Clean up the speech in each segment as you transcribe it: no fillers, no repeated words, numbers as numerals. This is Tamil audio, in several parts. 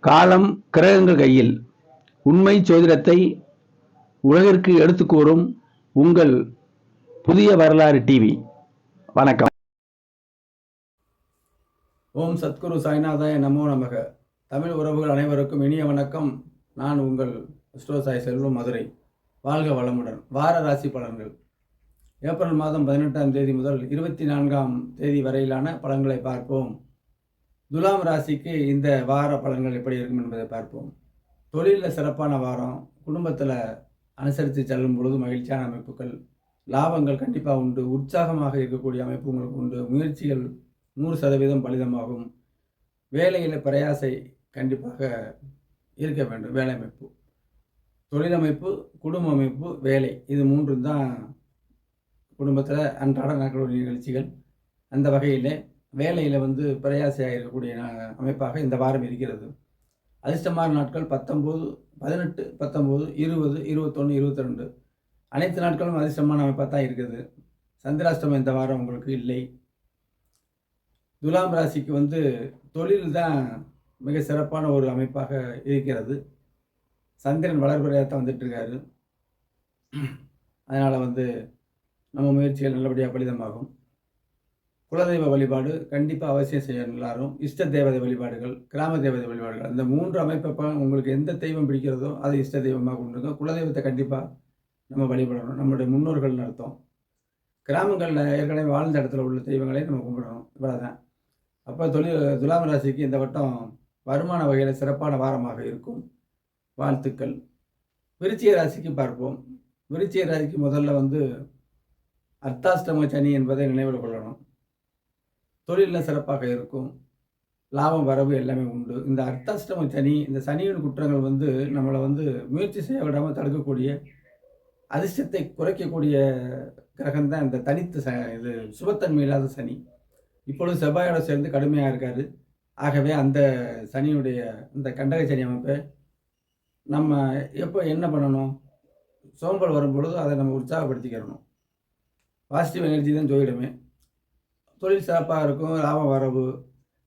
காலம் கிரகங்கள் கையில். உண்மை ஜோதிடத்தை உலகிற்கு எடுத்துக் கூறும் உங்கள் புதிய வரலாறு டிவி. வணக்கம். ஓம் சத்குரு சாய்நாதாய நமோ நமக. தமிழ் உறவுகள் அனைவருக்கும் இனிய வணக்கம். நான் உங்கள் அஸ்ட்ரோ சாய் செல்வம், மதுரை. வாழ்க வளமுடன். வார ராசி பலன்கள் ஏப்ரல் மாதம் 18ஆம் தேதி முதல் 24ஆம் தேதி வரையிலான பலன்களை பார்ப்போம். துலாம் ராசிக்கு இந்த வார பலன்கள் எப்படி இருக்கும் என்பதை பார்ப்போம். தொழிலில் சிறப்பான வாரம். குடும்பத்தில் அனுசரித்து செல்லும் பொழுது மகிழ்ச்சியான அமைப்புகள், லாபங்கள் கண்டிப்பாக உண்டு. உற்சாகமாக இருக்கக்கூடிய அமைப்பு உங்களுக்கு உண்டு. முயற்சிகள் 100% பலிதமாகும். வேலையில் பிரயாசை கண்டிப்பாக இருக்க வேண்டும். வேலை அமைப்பு, தொழிலமைப்பு, குடும்ப அமைப்பு, வேலை, இது மூன்றும் தான் குடும்பத்தில் அன்றாட நடக்கக்கூடிய நிகழ்ச்சிகள். அந்த வகையில் வேலையில் பிரயாசையாக இருக்கக்கூடிய அமைப்பாக இந்த வாரம் இருக்கிறது. அதிர்ஷ்டமான நாட்கள் 19, 18, 19, 20, 21, 22. அனைத்து நாட்களும் அதிர்ஷ்டமான அமைப்பாக தான் இருக்குது. சந்திராஷ்டமம் இந்த வாரம் உங்களுக்கு இல்லை. துலாம் ராசிக்கு தொழில் தான் மிக சிறப்பான ஒரு அமைப்பாக இருக்கிறது. சந்திரன் வளர்பிறையாக தான் வந்துட்டுருக்காரு. அதனால் நம்ம முயற்சிகள் நல்லபடியாக பலிதமாகும். குலதெய்வ வழிபாடு கண்டிப்பாக அவசியம் செய்ய எல்லாரும். இஷ்ட தேவதை வழிபாடுகள், கிராம தேவதை வழிபாடுகள், அந்த 3 அமைப்பை உங்களுக்கு எந்த தெய்வம் பிடிக்கிறதோ அதை இஷ்ட தெய்வமாக கொண்டுருங்க. குலதெய்வத்தை கண்டிப்பாக நம்ம வழிபடணும். நம்மளுடைய முன்னோர்கள்னு அர்த்தம். கிராமங்களில் ஏற்கனவே வாழ்ந்த இடத்துல உள்ள தெய்வங்களை நம்ம கும்பிடணும். இவ்வளோதான். அப்போ துலாம் ராசிக்கு இந்த வட்டம் வருமான வகையில் சிறப்பான வாரமாக இருக்கும். வாழ்த்துக்கள். விருச்சிக ராசிக்கு பார்ப்போம். விருச்சிக ராசிக்கு முதல்ல அர்த்தாஷ்டம சனி என்பதை நினைவில் கொள்ளணும். தொழிலில் சிறப்பாக இருக்கும். லாபம் வரவு எல்லாமே உண்டு. இந்த அர்த்தாஷ்டம சனி, இந்த சனியின் குற்றங்கள் நம்மளை முயற்சி செய்ய விடாமல் தடுக்கக்கூடிய, அதிர்ஷ்டத்தை குறைக்கக்கூடிய கிரகம் தான் இந்த தனித்து இது சுபத்தன்மை இல்லாத சனி. இப்பொழுது செவ்வாயோட சேர்ந்து கடுமையாக இருக்காரு. ஆகவே அந்த சனியுடைய இந்த கண்டக சனி அமைப்பை நம்ம எப்போ என்ன பண்ணணும்? சோம்பல் வரும்பொழுது அதை நம்ம உற்சாகப்படுத்திக்கிறணும். பாசிட்டிவ் எனர்ஜி தான் ஜோதிடமே. தொழில் சிறப்பாக இருக்கும். லாபம் வரவு,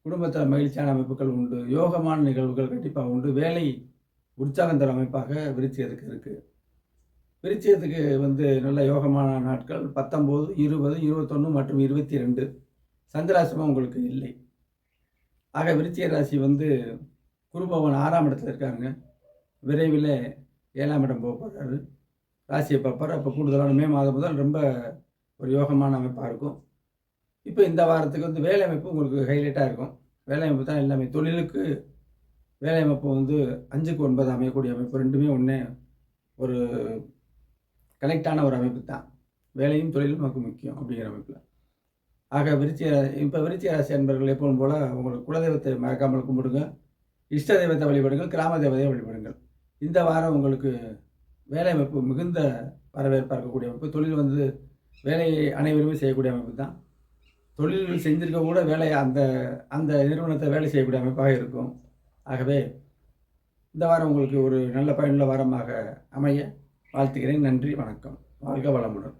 குடும்பத்தில் மகிழ்ச்சியான அமைப்புகள் உண்டு. யோகமான நிகழ்வுகள் கண்டிப்பாக உண்டு. வேலை உற்சாகம் தர அமைப்பாக விருச்சிகத்துக்கு இருக்குது. விருச்சிகத்துக்கு நல்ல யோகமான நாட்கள் 19, 20, 21 மற்றும் 22. சந்திராசிரமம் உங்களுக்கு இல்லை. ஆக விருச்சிக ராசி குருபவன் 6ஆம் இடத்துல இருக்காங்க. விரைவில் 7ஆம் இடம் போக போகிறாரு. ராசியை பார்ப்பார். அப்போ கூடுதலான மே மாதம் முதல் ரொம்ப ஒரு யோகமான அமைப்பாக இருக்கும். இப்போ இந்த வாரத்துக்கு வேலை அமைப்பு உங்களுக்கு ஹைலைட்டாக இருக்கும். வேலை அமைப்பு தான் எல்லாமே. தொழிலுக்கு வேலை அமைப்பு 5க்கு 9 அமையக்கூடிய அமைப்பு. ரெண்டுமே ஒன்றே ஒரு கனெக்டான ஒரு அமைப்பு தான். வேலையும் தொழிலும் நமக்கு முக்கியம் அப்படிங்கிற அமைப்பில். ஆக விருச்சிக ராசி அன்பர்கள் எப்போதும் போல் உங்களுக்கு குலதெய்வத்தை மறக்காமல் கும்பிடுங்க. இஷ்ட தெய்வத்தை வழிபடுங்கள். கிராம தேவதையை வழிபடுங்கள். இந்த வாரம் உங்களுக்கு வேலை அமைப்பு மிகுந்த வரவேற்பாக இருக்கக்கூடிய அமைப்பு. தொழில் வேலையை அனைவருமே செய்யக்கூடிய அமைப்பு தான். தொழில் செஞ்சிருக்க கூட வேலையை அந்த நிறுவனத்தை வேலை செய்யக்கூடிய அமைப்பாக இருக்கும். ஆகவே இந்த வாரம் உங்களுக்கு ஒரு நல்ல பயனுள்ள வாரமாக அமைய வாழ்த்துக்கிறேன். நன்றி, வணக்கம். வாழ்க வளமுடன்.